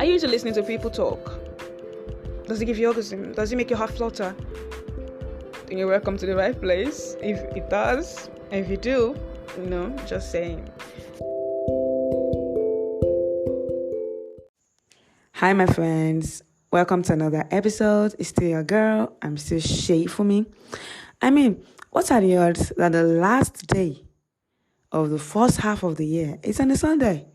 Are you into listening to people talk? Does it give you orgasm? Does it make your heart flutter? Then you're welcome to the right place. If it does, and if you do, just saying. Hi, my friends. Welcome to another episode. It's still your girl. I'm still Seyifunmi. What are the odds that the last day of the first half of the year is on a Sunday?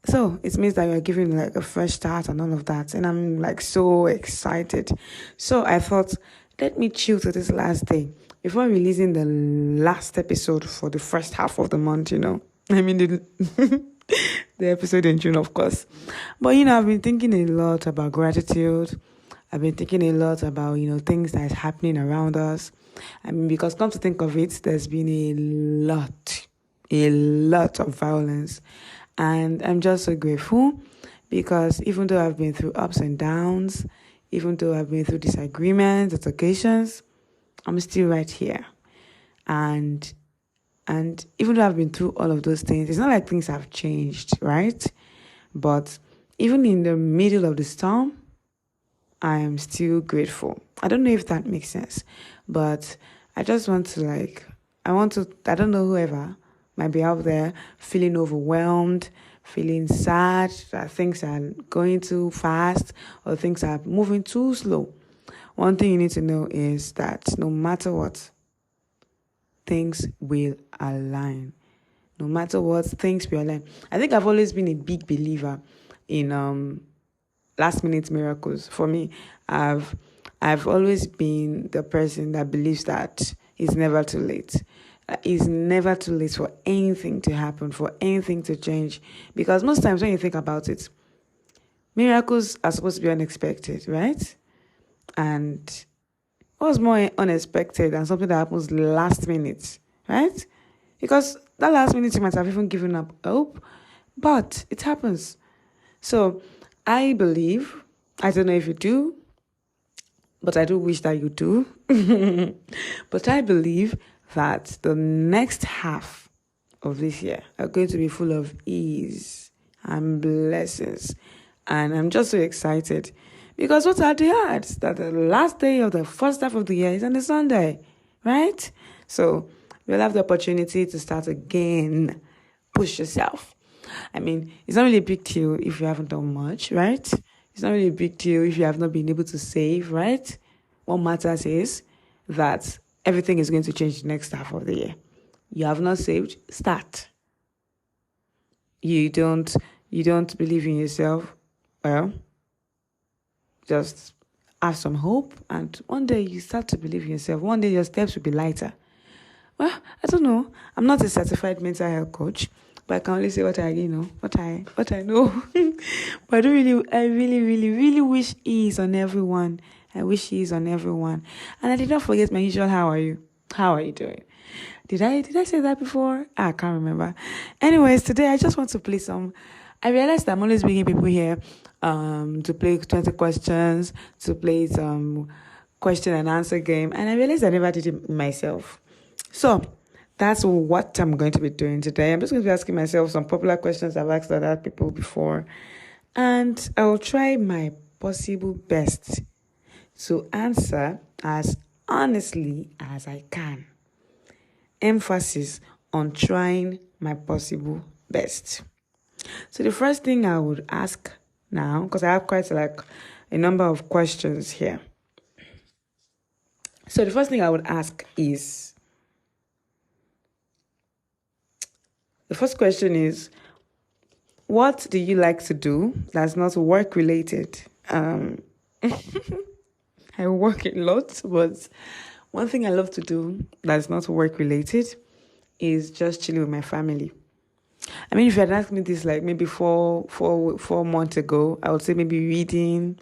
So it means that you're giving like a fresh start and all of that. And I'm like so excited. So I thought, let me chill to this last day before releasing the last episode for the first half of the month, the episode in June, of course. But, I've been thinking a lot about gratitude. I've been thinking a lot about, things that is happening around us. Because come to think of it, there's been a lot of violence. And I'm just so grateful because even though I've been through ups and downs, even though I've been through disagreements, altercations, I'm still right here. And even though I've been through all of those things, it's not like things have changed, right? But even in the middle of the storm, I am still grateful. I don't know if that makes sense, but I just want to I don't know whoever might be out there feeling overwhelmed, feeling sad that things are going too fast or things are moving too slow. One thing you need to know is that no matter what, things will align. No matter what, things will align. I think I've always been a big believer in last minute miracles. For me, I've always been the person that believes that it's never too late. It's never too late for anything to happen, for anything to change. Because most times when you think about it, miracles are supposed to be unexpected, right? And what's more unexpected than something that happens last minute, right? Because that last minute you might have even given up hope, but it happens. So I believe, I don't know if you do, but I do wish that you do. But I believe that the next half of this year are going to be full of ease and blessings. And I'm just so excited. Because what are the odds that the last day of the first half of the year is on a Sunday, right? So we'll have the opportunity to start again. Push yourself. It's not really a big deal if you haven't done much, right? It's not really a big deal if you have not been able to save, right? What matters is that everything is going to change the next half of the year. You have not saved, start. You don't believe in yourself, well, just have some hope, and one day you start to believe in yourself. One day your steps will be lighter. Well, I don't know. I'm not a certified mental health coach, but I can only say what I know. But I really wish ease on everyone. I wish ease on everyone. And I did not forget my usual how are you? How are you doing? Did I say that before? I can't remember. Anyways, today I just want to play some. I realized that I'm always bringing people here to play 20 questions, to play some question and answer game. And I realized I never did it myself. So that's what I'm going to be doing today. I'm just going to be asking myself some popular questions I've asked other people before. And I will try my possible best to answer as honestly as I can. Emphasis on trying my possible best. So the first thing I would ask now, because I have quite a number of questions here. So the first thing I would ask is, the first question is, what do you like to do that's not work related? I work a lot, but one thing I love to do that's not work related is just chilling with my family. If you had asked me this maybe four months ago, I would say maybe reading,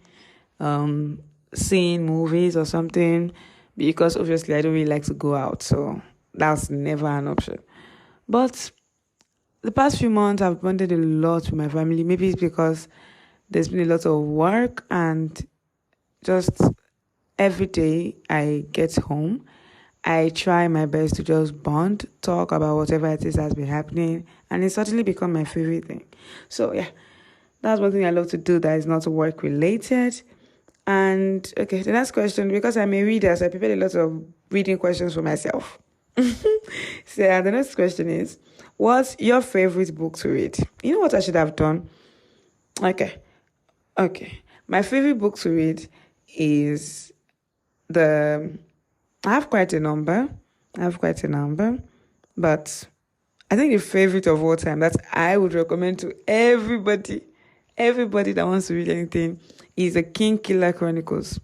seeing movies or something, because obviously I don't really like to go out, so that's never an option. But the past few months I've bonded a lot with my family. Maybe it's because there's been a lot of work, and just every day I get home, I try my best to just bond, talk about whatever it is that's been happening, and it's certainly become my favorite thing. So yeah, That's one thing I love to do that is not work related. And okay, the next question, because I'm a reader, so I prepared a lot of reading questions for myself. So the next question is, what's your favorite book to read? You know what I should have done? Okay. My favorite book to read is the I have quite a number. But I think the favorite of all time that I would recommend to everybody that wants to read anything is the King Killer Chronicles.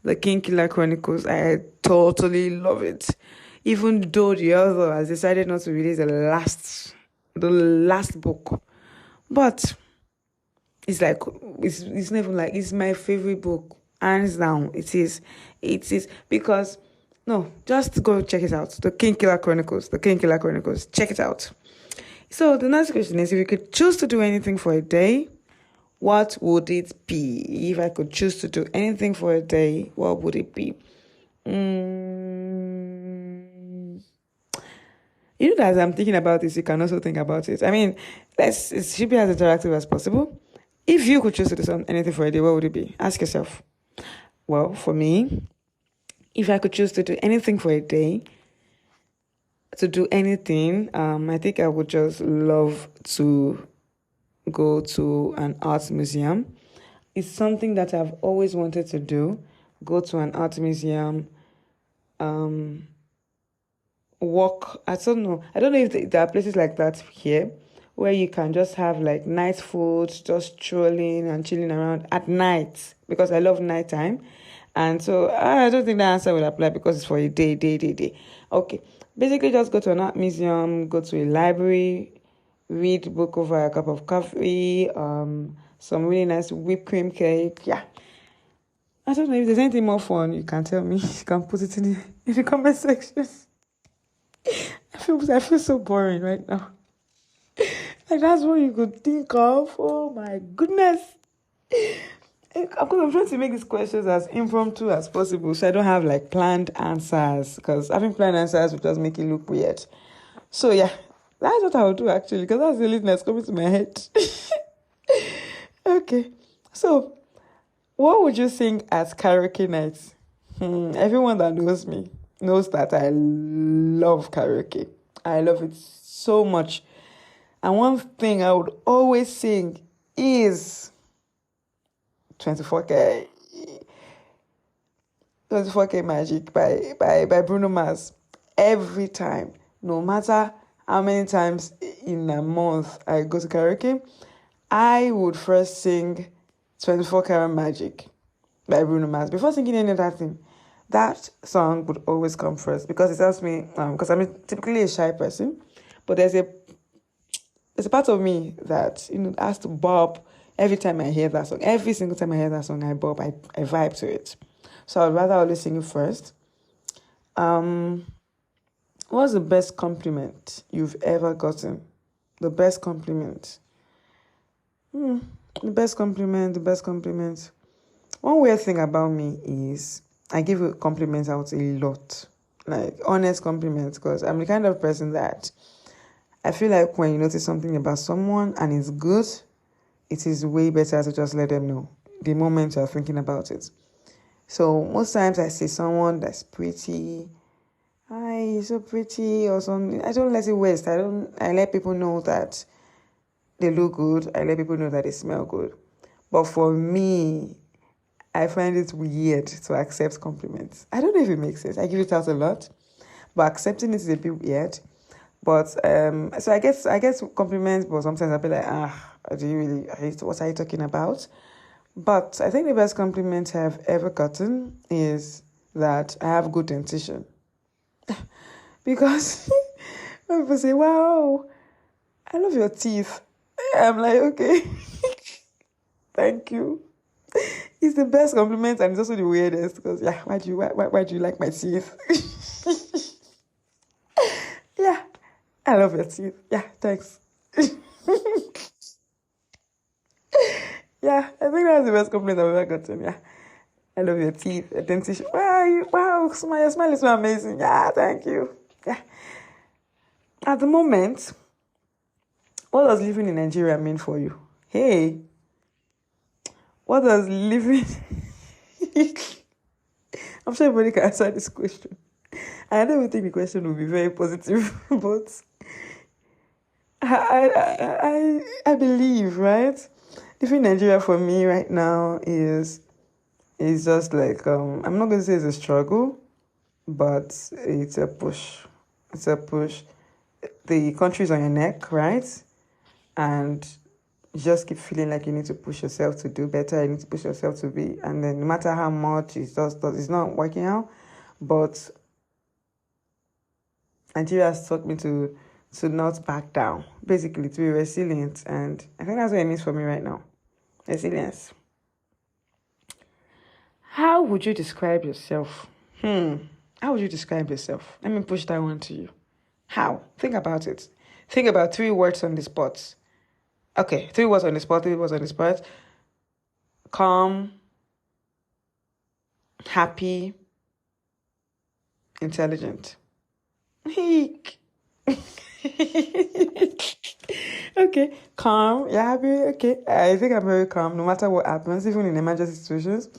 The King Killer Chronicles. I totally love it. Even though the author has decided not to release the last book. But it's like it's not even like it's my favorite book. Hands down. It is because no, just go check it out. The King Killer Chronicles. The King Killer Chronicles. Check it out. So the next question is, if you could choose to do anything for a day, what would it be? If I could choose to do anything for a day, what would it be? You know that as I'm thinking about this, you can also think about it. I mean, it should be as interactive as possible. If you could choose to do anything for a day, what would it be? Ask yourself. Well, for me, if I could choose to do anything for a day, I think I would just love to go to an art museum. It's something that I've always wanted to do. Go to an art museum, walk. I don't know if there are places like that here where you can just have like night food, just strolling and chilling around at night, because I love nighttime. And so I don't think that answer will apply because it's for a day. Okay. Basically, just go to an art museum, go to a library, read a book over a cup of coffee, some really nice whipped cream cake. Yeah. I don't know if there's anything more fun, you can tell me. You can put it in the comment section. I feel so boring right now. Like, that's what you could think of. Oh my goodness. I'm trying to make these questions as impromptu as possible, so I don't have like planned answers, because having planned answers would just make it look weird. So yeah, that's what I would do actually, because that's the only thing that's coming to my head. Okay, so what would you sing at karaoke nights? Everyone that knows me knows that I love karaoke. I love it so much. And one thing I would always sing is 24K Magic by Bruno Mars. Every time, no matter how many times in a month I go to karaoke, I would first sing 24K Magic by Bruno Mars before singing any other thing. That song would always come first, because it helps me, because I'm typically a shy person, but there's a part of me that has to bob every time I hear that song. Every single time I hear that song, I bob, I vibe to it. So I'd rather always sing it first. What's the best compliment you've ever gotten? The best compliment. The best compliment. One weird thing about me is I give compliments out a lot. Like, honest compliments, because I'm the kind of person that I feel like when you notice something about someone and it's good, it is way better to just let them know the moment you're thinking about it. So most times I see someone that's pretty, hi, you're so pretty, or something. I don't let it waste. I let people know that they look good. I let people know that they smell good. But for me, I find it weird to accept compliments. I don't know if it makes sense. I give it out a lot, but accepting it is a bit weird. But so I get compliments, but sometimes I'll be like, do you really? What are you talking about? But I think the best compliment I've ever gotten is that I have good dentition. Because when people say, "Wow, I love your teeth," I'm like, okay, thank you. It's the best compliment, and it's also the weirdest, because why do you like my teeth? Yeah, I love your teeth. Yeah, thanks. Yeah, I think that's the best compliment I've ever gotten. Yeah, I love your teeth, your dentition. Wow, your smile is so amazing. Yeah, thank you. Yeah. At the moment, what does living in Nigeria mean for you? Hey, What does living... I'm sure everybody can answer this question. I don't even think the question will be very positive, but I believe, right? Living in Nigeria for me right now is just like, I'm not going to say it's a struggle, but it's a push. It's a push. The country's on your neck, right? And you just keep feeling like you need to push yourself to do better, you need to push yourself to be, and then no matter how much it's not working out, but Nigeria has taught me to not back down, basically to be resilient, and I think that's what it means for me right now. Resilience. How would you describe yourself? How would you describe yourself? Let me push that one to you. How? Think about it. Think about 3 words on the spot. Okay, 3 words on the spot, 3 words on the spot. Calm, happy, intelligent. Eek. Okay, calm, you're happy, okay. I think I'm very calm no matter what happens, even in emergency situations.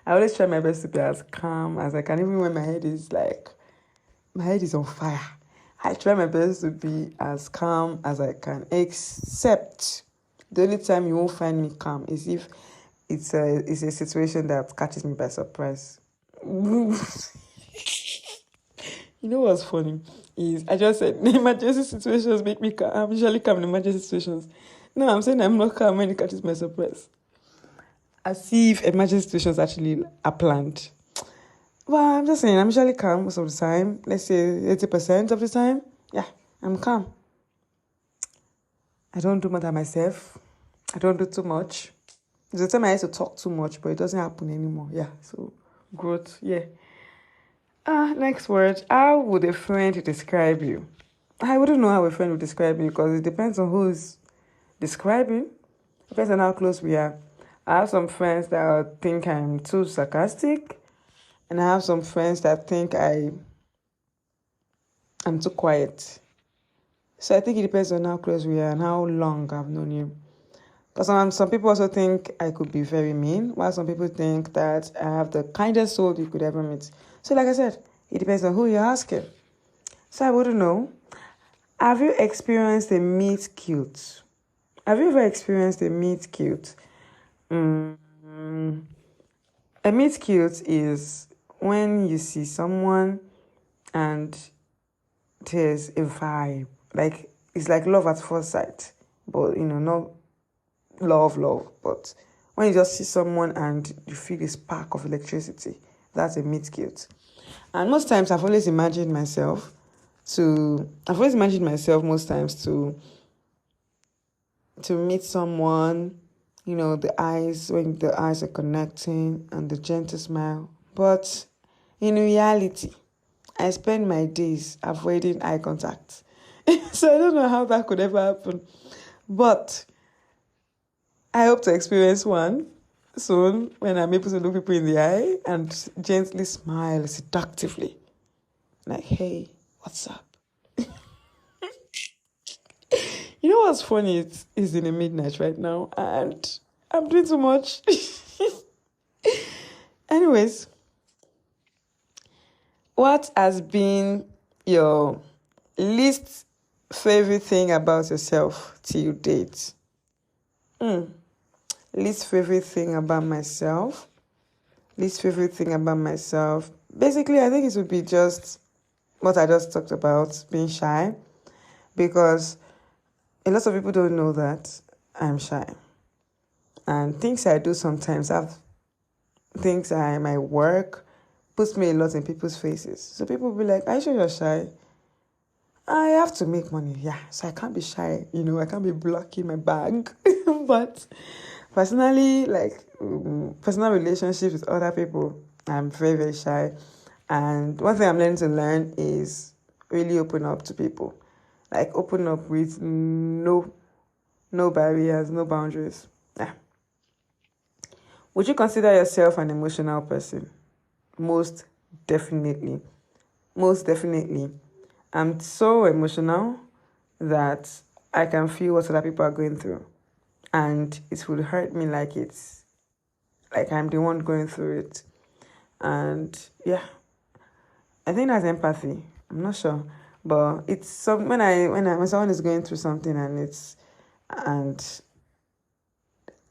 I always try my best to be as calm as I can, even when my head is on fire. I try my best to be as calm as I can, except the only time you won't find me calm is if it's a situation that catches me by surprise. You know what's funny is I just said emergency situations make me calm. I'm usually calm in emergency situations. No, I'm saying I'm not calm when it catches my surprise. As if emergency situations actually are planned. Well, I'm just saying I'm usually calm most of the time. Let's say 80% of the time. Yeah, I'm calm. I don't do more than myself. I don't do too much. There's a time I used to talk too much, but it doesn't happen anymore. Yeah, so growth, yeah. Next word. How would a friend describe you? I wouldn't know how a friend would describe me because it depends on who's describing. It depends on how close we are. I have some friends that think I'm too sarcastic, and I have some friends that think I'm too quiet. So I think it depends on how close we are and how long I've known you. Because some people also think I could be very mean, while some people think that I have the kindest soul you could ever meet. So like I said, it depends on who you're asking. So I wouldn't know. Have you experienced a meet cute? Have you ever experienced a meet cute? A meet cute is when you see someone and there's a vibe. Like, it's like love at first sight. But, not love. But when you just see someone and you feel a spark of electricity, that's a meet cute. And most times I've always imagined myself most times to meet someone, the eyes, when the eyes are connecting and the gentle smile. But in reality, I spend my days avoiding eye contact. So I don't know how that could ever happen. But I hope to experience one soon when I'm able to look people in the eye and gently smile seductively. Like, hey, what's up? You know what's funny? It's in the midnight right now and I'm doing too much. Anyways, what has been your least favorite thing about yourself till date? Least favorite thing about myself. Basically, I think it would be just what I just talked about, being shy. Because a lot of people don't know that I'm shy. And things I do sometimes my work puts me a lot in people's faces. So people will be like, are you sure you're shy? I have to make money, yeah. So I can't be shy, I can't be blocking my bag. But personally, personal relationships with other people, I'm very, very shy. And one thing I'm learning to learn is really open up to people. Like, open up with no barriers, no boundaries. Yeah. Would you consider yourself an emotional person? Most definitely. I'm so emotional that I can feel what other people are going through. And it would hurt me like it's like I'm the one going through it. And yeah, I think that's empathy. I'm not sure, but it's some when someone is going through something and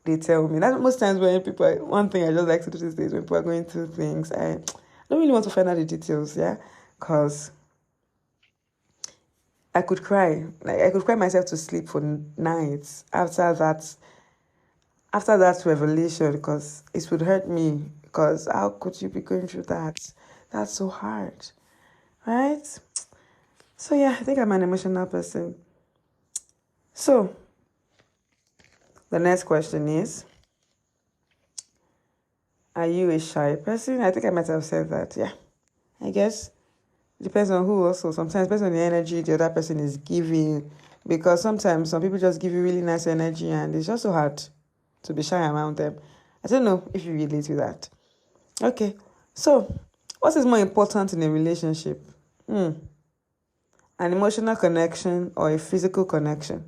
they tell me that most times when people, one thing I just like to do these days when people are going through things, I don't really want to find out the details, yeah, because I could cry, like I could cry myself to sleep for nights after that revelation, because it would hurt me. Because how could you be going through that? That's so hard, right? So yeah, I think I'm an emotional person. So the next question is, are you a shy person? I think I might have said that. Yeah, I guess it depends on who also. Sometimes depends on the energy the other person is giving. Because sometimes some people just give you really nice energy and it's just so hard to be shy around them. I don't know if you relate to that. Okay, so what is more important in a relationship? An emotional connection or a physical connection?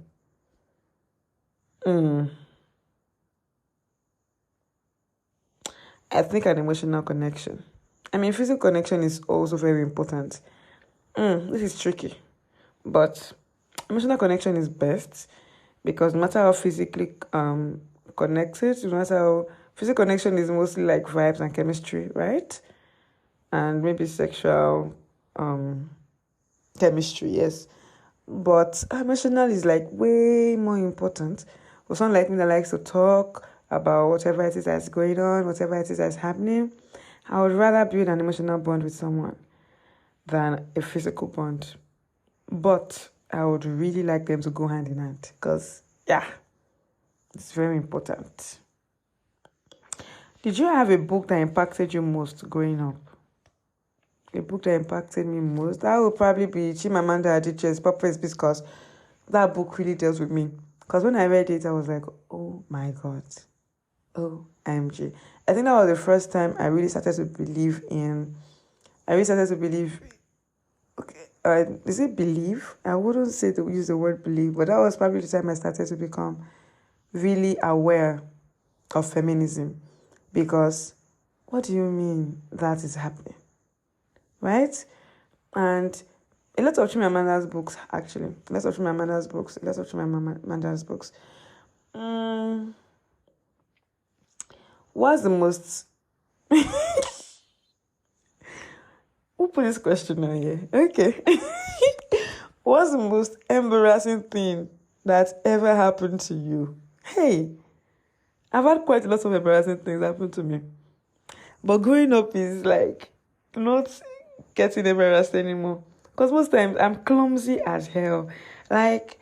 I think an emotional connection. I mean, physical connection is also very important. This is tricky, but emotional connection is best because no matter how physically connected, no matter how physical connection is mostly like vibes and chemistry, right? And maybe sexual chemistry, yes. But emotional is like way more important. For someone like me that likes to talk about whatever it is that's going on, whatever it is that's happening, I would rather build an emotional bond with someone than a physical bond. But I would really like them to go hand in hand because, yeah, it's very important. Did you have a book that impacted you most growing up? A book that impacted me most? That would probably be Chimamanda Adichie's Purpose, because that book really deals with me. Because when I read it, I was like, oh my God. OMG. I think that was the first time I really started to believe okay, is it believe? I wouldn't say to use the word believe, but that was probably the time I started to become really aware of feminism. Because what do you mean that is happening? Right? And a lot of Chimamanda's books, actually. Lots of Chimamanda's books. What's the most... Who put this question on here? Okay. What's the most embarrassing thing that ever happened to you? Hey, I've had quite a lot of embarrassing things happen to me. But growing up is like not getting embarrassed anymore. Because most times I'm clumsy as hell. Like,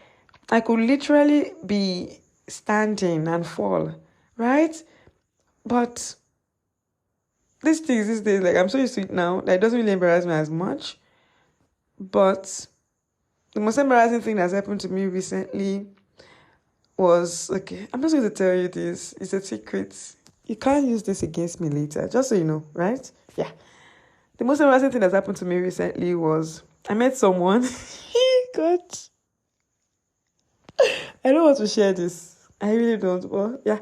I could literally be standing and fall, right? But these days, like I'm so used to it now that it doesn't really embarrass me as much. But the most embarrassing thing that's happened to me recently was, okay, I'm just going to tell you this. It's a secret. You can't use this against me later, just so you know, right? Yeah. The most embarrassing thing that's happened to me recently was I met someone. God. I don't want to share this. I really don't. But yeah,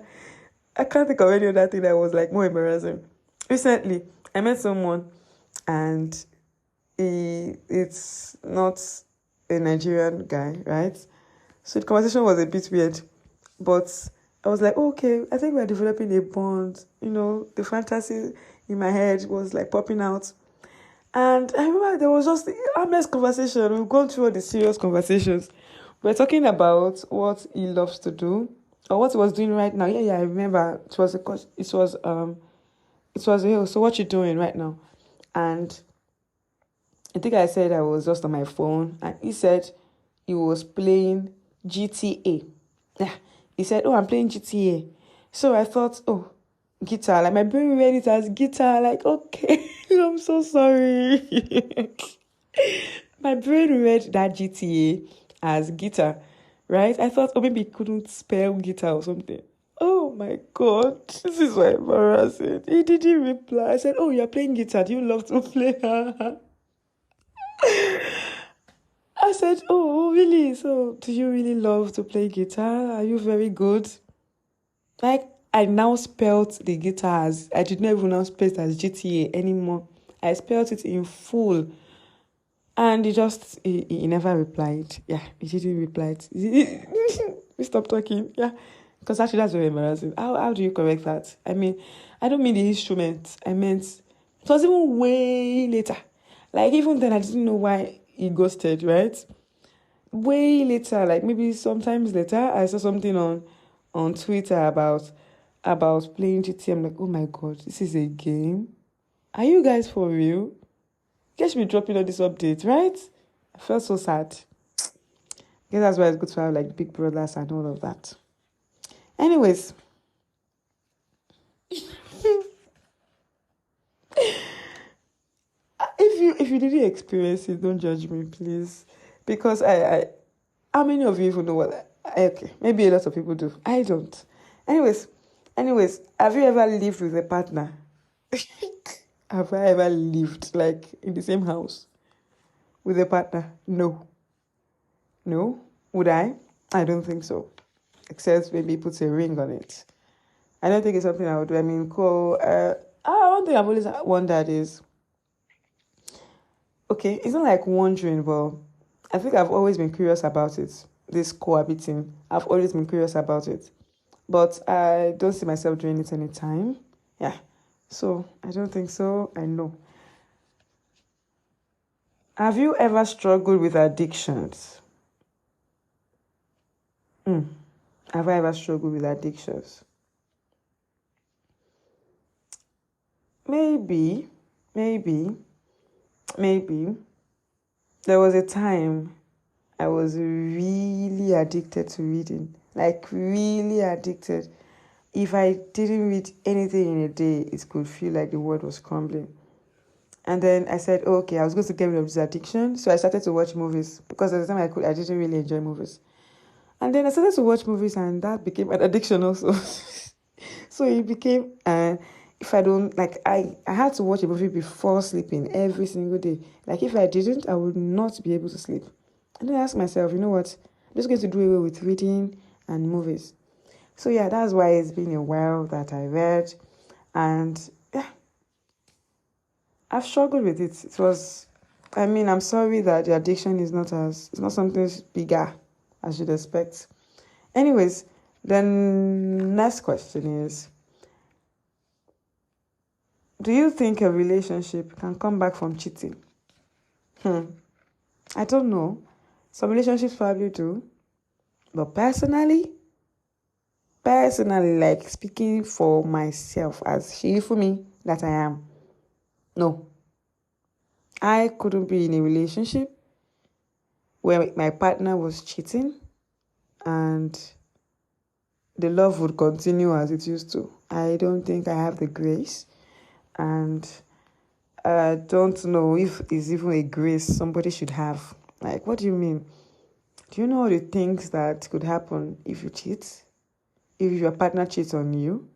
I can't think of any other thing that was like more embarrassing. Recently, I met someone and it's not a Nigerian guy, right? So the conversation was a bit weird. But I was like, oh, okay, I think we're developing a bond. You know, the fantasy in my head was like popping out. And I remember there was just the harmless conversation. We've gone through all the serious conversations. We're talking about what he loves to do or what he was doing right now. Yeah, I remember. Hey, so what you doing right now? And I think I said I was just on my phone, and he said he was playing GTA. Yeah, he said, "Oh, I'm playing GTA." So I thought, "Oh, guitar." Like my brain read it as guitar. Like, okay, I'm so sorry. My brain read that GTA as guitar, right? I thought, oh, maybe he couldn't spell guitar or something. Oh my God, this is so embarrassing. He didn't reply. I said, oh, you're playing guitar. Do you love to play? I said, oh, really? So, do you really love to play guitar? Are you very good? Like, I now spelt the guitar as, I did not even now spell it as GTA anymore. I spelled it in full. And he never replied. Yeah, he didn't reply. We stopped talking. Yeah. Because actually that's very embarrassing. How do you correct that? I mean, I don't mean the instrument. I meant, it was even way later. Like, even then, I didn't know why he ghosted, right? Way later, like maybe sometimes later, I saw something on Twitter about playing GTA. I'm like, oh my God, this is a game? Are you guys for real? Guess me dropping all this update, right? I felt so sad. I guess that's why it's good to have like big brothers and all of that. Anyways, if you didn't experience it, don't judge me, please. Because I how many of you even know what okay, maybe a lot of people do. I don't. Anyways, have you ever lived with a partner? Have I ever lived like in the same house with a partner? No. No? Would I? I don't think so. Except maybe put a ring on it. I don't think it's something I would do. I mean, cool. One thing I've always wondered is, okay, it's not like wondering, but I think I've always been curious about it. This cohabiting, I've always been curious about it, but I don't see myself doing it anytime. Yeah, so I don't think so. I know. Have you ever struggled with addictions? Have I ever struggled with addictions? Maybe, maybe, maybe. There was a time I was really addicted to reading, like really addicted. If I didn't read anything in a day, it could feel like the world was crumbling. And then I said, oh, okay, I was going to get rid of this addiction. So I started to watch movies because at the time I didn't really enjoy movies. And then I started to watch movies and that became an addiction also. So it became, if I don't, like, I had to watch a movie before sleeping every single day. Like, if I didn't, I would not be able to sleep. And then I asked myself, you know what? I'm just going to do away with reading and movies. So yeah, that's why it's been a while that I read. And yeah, I've struggled with it. It was, I mean, I'm sorry that the addiction is it's not something bigger as you'd expect. Anyways, then next question is, do you think a relationship can come back from cheating? I don't know. Some relationships probably do. But personally, like speaking for myself as Seyifunmi that I am, no. I couldn't be in a relationship where my partner was cheating and the love would continue as it used to. I don't think I have the grace, and I don't know if it's even a grace somebody should have. Like, what do you mean? Do you know all the things that could happen if you cheat? If your partner cheats on you?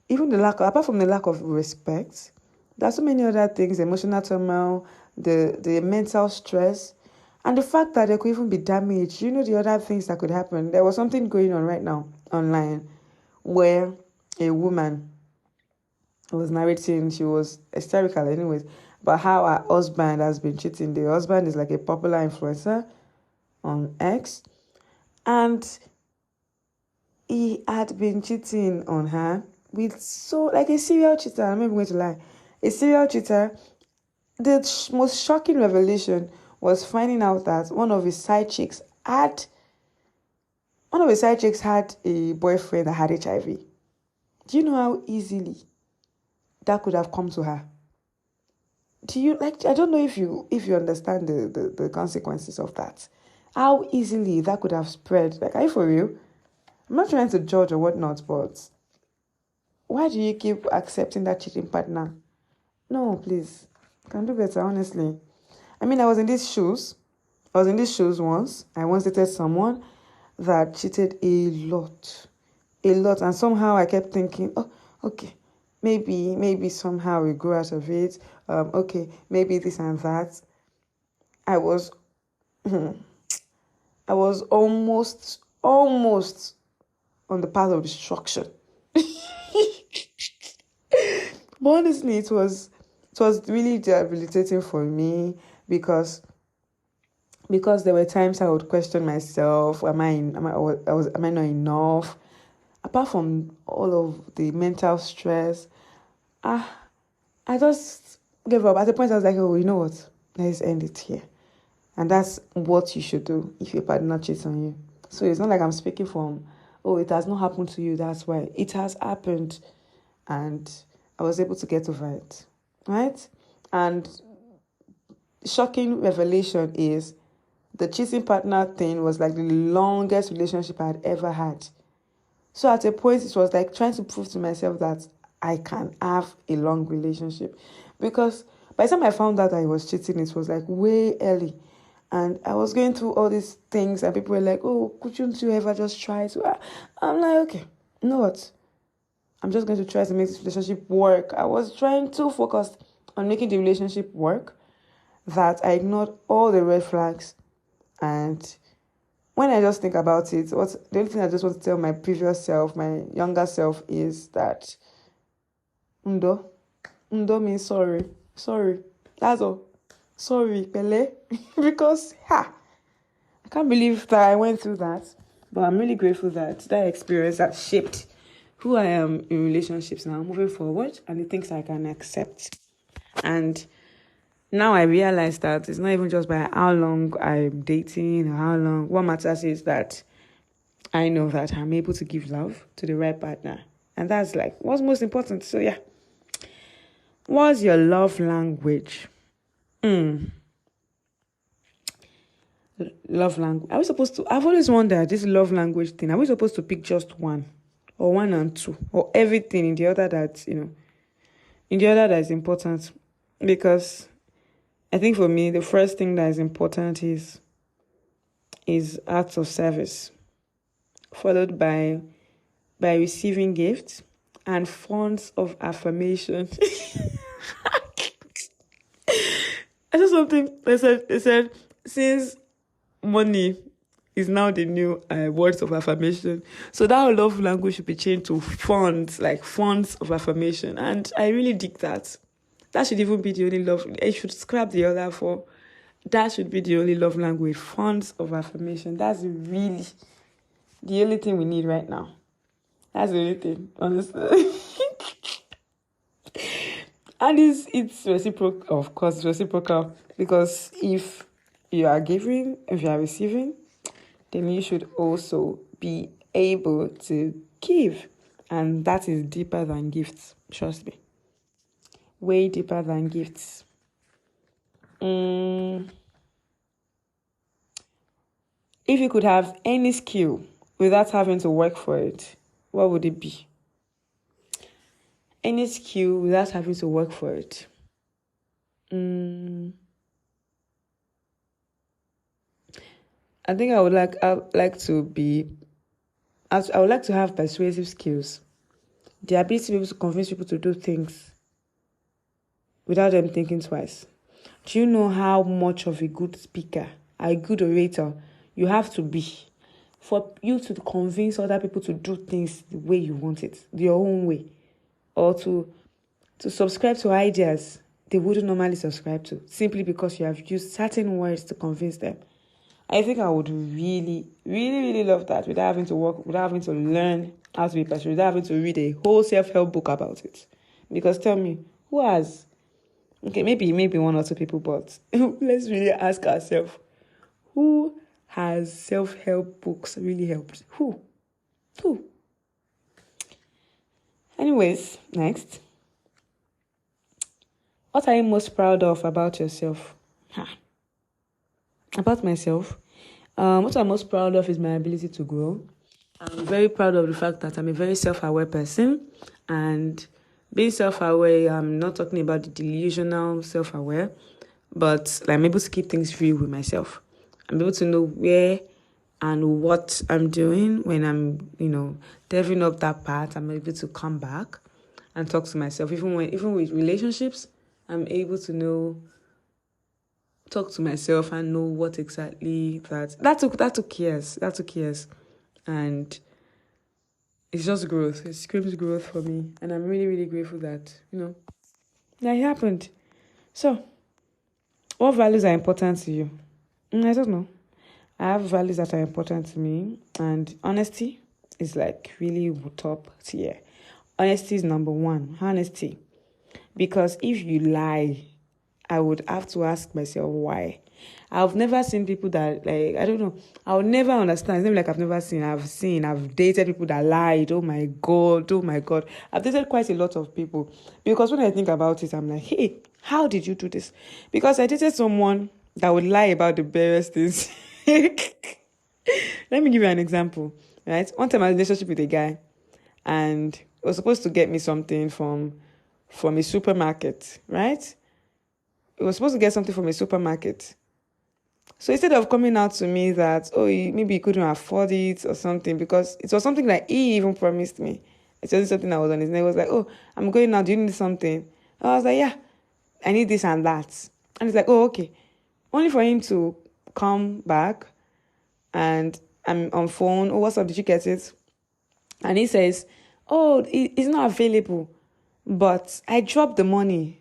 Even apart from the lack of respect, there are so many other things, emotional turmoil, the mental stress, and the fact that there could even be damage. You know the other things that could happen. There was something going on right now online where a woman was narrating, she was hysterical anyways, about how her husband has been cheating. The husband is like a popular influencer on X, and he had been cheating on her with like a serial cheater. I'm not even going to lie. A serial cheater. The most shocking revelation was finding out that one of his side chicks had a boyfriend that had HIV. Do you know how easily that could have come to her? Do you like? I don't know if you understand the consequences of that. How easily that could have spread. Like, are you for real? I'm not trying to judge or whatnot, but why do you keep accepting that cheating partner? No, please. You can do better, honestly. I mean, I was in these shoes. Once. I once dated someone that cheated a lot. A lot. And somehow I kept thinking, oh, okay, maybe somehow we grow out of it. Okay, maybe this and that. I was I was almost on the path of destruction. But honestly, it was really debilitating for me because there were times I would question myself. Am I not enough? Apart from all of the mental stress, ah, I just gave up. At the point, I was like, oh, you know what? Let's end it here. And that's what you should do if your partner cheats on you. So it's not like I'm speaking from, oh, it has not happened to you, that's why. It has happened. And I was able to get over it. Right? And shocking revelation is the cheating partner thing was like the longest relationship I had ever had. So at a point, it was like trying to prove to myself that I can have a long relationship. Because by the time I found out I was cheating, it was like way early. And I was going through all these things, and people were like, oh, couldn't you ever just try to? I'm like, okay, you know what? I'm just going to try to make this relationship work. I was trying to focus on making the relationship work that I ignored all the red flags. And when I just think about it, the only thing I just want to tell my previous self, my younger self, is that Undo means sorry. Sorry. That's all. Sorry, Pele. Because, I can't believe that I went through that. But I'm really grateful that experience that shaped who I am in relationships now, moving forward, and the things I can accept. And now I realize that it's not even just by how long I'm dating or how long. What matters is that I know that I'm able to give love to the right partner. And that's like what's most important. So yeah. What's your love language? Love language. I've always wondered this love language thing. Are we supposed to pick just one? Or one and two? Or everything in the other that is important? Because I think for me, the first thing that is important is acts of service, followed by receiving gifts and forms of affirmation. I saw something. They said since money is now the new words of affirmation, so that love language should be changed to funds, like funds of affirmation. And I really dig that. That should even be the only love. I should scrap the other four. That should be the only love language. Funds of affirmation. That's really the only thing we need right now. That's the only thing, honestly. And it's reciprocal, of course, it's reciprocal. Because if you are giving, if you are receiving, then you should also be able to give. And that is deeper than gifts, trust me. Way deeper than gifts. If you could have any skill without having to work for it, what would it be? Any skill without having to work for it. I think I would like to have persuasive skills. The ability to be able to convince people to do things without them thinking twice. Do you know how much of a good speaker, a good orator you have to be for you to convince other people to do things the way you want it, your own way, or to subscribe to ideas they wouldn't normally subscribe to, simply because you have used certain words to convince them? I think I would really, really, really love that without having to work, without having to learn how to be persuasive, without having to read a whole self-help book about it. Because tell me, who has? Okay, maybe one or two people, but let's really ask ourselves, who has self-help books really helped? Who? Anyways, next. What are you most proud of about yourself? About myself? What I'm most proud of is my ability to grow. I'm very proud of the fact that I'm a very self-aware person. And being self-aware, I'm not talking about the delusional self-aware, but I'm able to keep things real with myself. I'm able to know where and what I'm doing when I'm, delving up that path. I'm able to come back and talk to myself. Even with relationships, I'm able to talk to myself and know what exactly that took years. And it's just growth. It screams growth for me. And I'm really, really grateful that, that it happened. So, what values are important to you? I don't know. I have values that are important to me, and honesty is like really top tier. Honesty is number one. Honesty. Because if you lie, I would have to ask myself why. I've never seen people that, like, I don't know. I would never understand. It's not like I've never seen. I've dated people that lied. Oh my God. Oh my God. I've dated quite a lot of people. Because when I think about it, I'm like, hey, how did you do this? Because I dated someone that would lie about the various things. Let me give you an example, right? One time I was in a relationship with a guy, and he was supposed to get me something from a supermarket, right? He was supposed to get something from a supermarket. So instead of coming out to me that, oh, maybe he couldn't afford it or something, because it was something like he even promised me. It's just something that was on his name. He was like, oh, I'm going now. Do you need something? I was like, yeah, I need this and that. And he's like, oh, okay. Only for him to come back, and I'm on phone. Oh, what's up? Did you get it? And he says, oh, it's not available, but I dropped the money.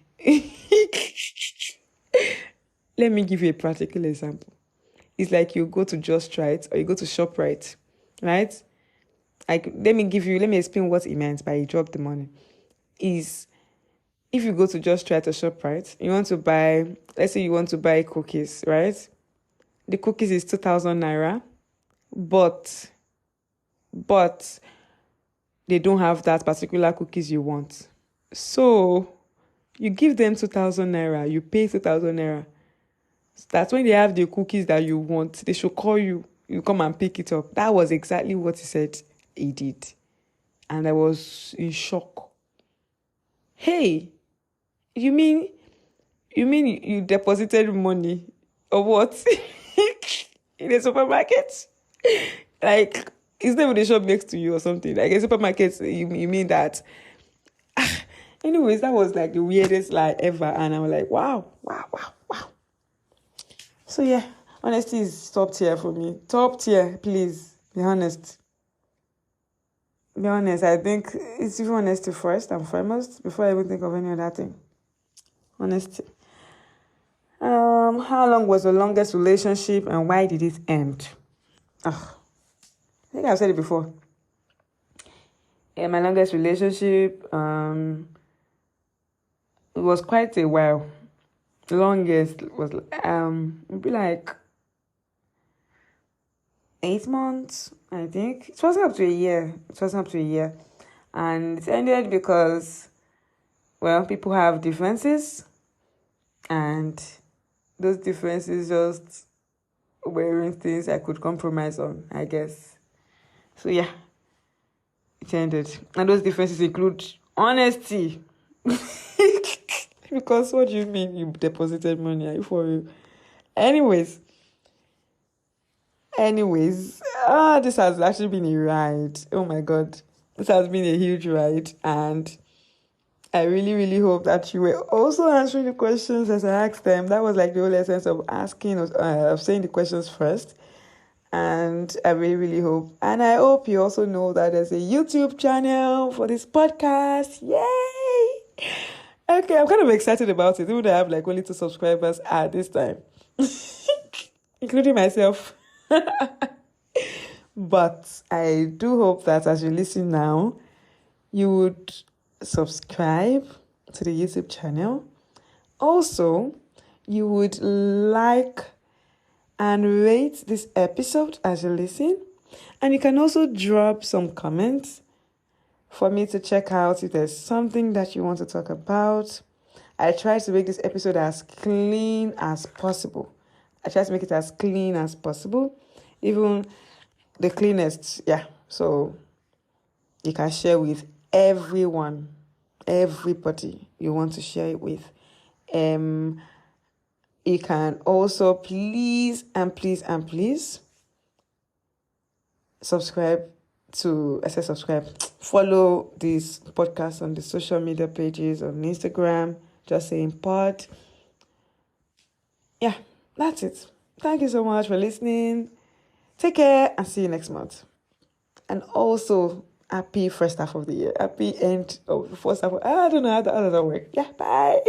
Let me give you a practical example. It's like you go to Just Right or you go to ShopRite, right? Like, let me explain what he meant by he dropped the money. Is if you go to Just Right or ShopRite, you want to buy, let's say you want to buy cookies, right? The cookies is 2,000 naira, but they don't have that particular cookies you want. So you give them 2,000 naira, you pay 2,000 naira. That's when they have the cookies that you want. They should call you. You come and pick it up. That was exactly what he said he did. And I was in shock. Hey, you mean you deposited money or what? In a supermarket? Like, it's not even a shop next to you or something. Like a supermarket, you mean that? Anyways, that was like the weirdest lie ever. And I was like, wow. So yeah, honesty is top tier for me. Top tier, please. Be honest. Be honest. I think it's even honesty first and foremost before I even think of any other thing. Honesty. How long was the longest relationship and why did it end? I think I've said it before. Yeah, my longest relationship, it was quite a while. The longest was maybe like 8 months, I think. It wasn't up to a year. And it ended because, well, people have differences, and those differences just weren't things I could compromise on, I guess. So yeah, it ended. And those differences include honesty. Because what do you mean you deposited money? Are you for real? Anyways, this has actually been a ride. Oh my God. This has been a huge ride. And I really, really hope that you were also answering the questions as I asked them. That was like the whole essence of asking, of saying the questions first. And I really, really hope. And I hope you also know that there's a YouTube channel for this podcast. Yay! Okay, I'm kind of excited about it. Even though I have like only 2 subscribers at this time, including myself. But I do hope that as you listen now, you would subscribe to the YouTube channel. Also, you would like and rate this episode as you listen. And you can also drop some comments for me to check out if there's something that you want to talk about. I try to make this episode as clean as possible. Even the cleanest, yeah. So you can share with everybody you want to share it with. You can also please subscribe follow this podcast on the social media pages on Instagram, just saying pod. Yeah, that's it. Thank you so much for listening. Take care and see you next month. And also, Happy first half of the year. Happy end of the first half. I don't know how does that work. Yeah, bye.